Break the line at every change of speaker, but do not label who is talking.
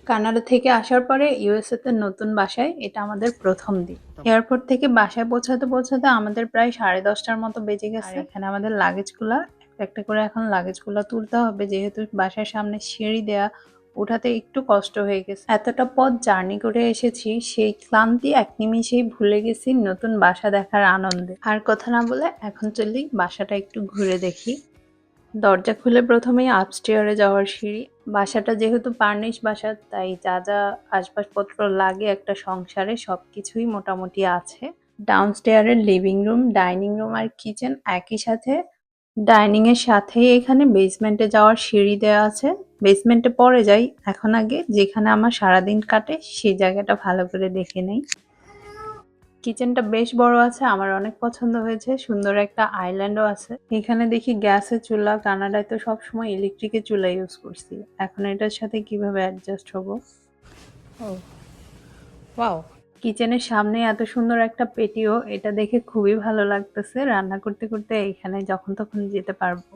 Canada থেকে আসার পরে ইউএসএ তে নতুন বাসায় এটা আমাদের প্রথম দিন। এয়ারপোর্ট থেকে বাসায় পৌঁছাতে পৌঁছাতে আমাদের প্রায় 10:30টার মতো বেজে গেছে। এখানে আমাদের লাগেজগুলা একটা একটা করে এখন লাগেজগুলা তুলতে হবে, যেহেতু বাসার সামনে সিঁড়ি দেয়া, উঠাতে একটু কষ্ট হয়ে গেছে। এতটা পথ জার্নি করে এসেছি, সেই ক্লান্তি এক নিমিষেই ভুলে গেছি নতুন বাসা দেখার আনন্দে। আর কথা না বলে এখন চলি বাসাটা একটু ঘুরে দেখি। দরজা খুলে প্রথমেই আপস্টেয়ারে যাওয়ার সিঁড়ি। বাসাটা যেহেতু ফার্নিশ বাসা, তাই যা যা আসবাবপত্র লাগে একটা সংসারে সবকিছুই মোটামুটি আছে। ডাউনস্টেয়ারের লিভিং রুম, ডাইনিং রুম আর কিচেন একই সাথে। ডাইনিং এর সাথেই এখানে বেসমেন্টে যাওয়ার সিঁড়ি দেওয়া আছে। বেসমেন্টে পরে যাই, এখন আগে যেখানে আমার সারাদিন কাটে সেই জায়গাটা ভালো করে দেখে নেই। কিচেনটা বেশ বড় আছে, আমার অনেক পছন্দ হয়েছে। সুন্দর একটা আইল্যান্ডও আছে। এখানে দেখি গ্যাসের চুলা, কানাডায় তো সবসময় ইলেকট্রিকের চুলা ইউজ করছি, এখন এটার সাথে কিভাবে অ্যাডজাস্ট হব।
ও ওয়াও।
কিচেনের সামনে এত সুন্দর একটা পেটিও, এটা দেখে খুবই ভালো লাগতেছে। রান্না করতে করতে এখানে যখন তখন যেতে পারবো।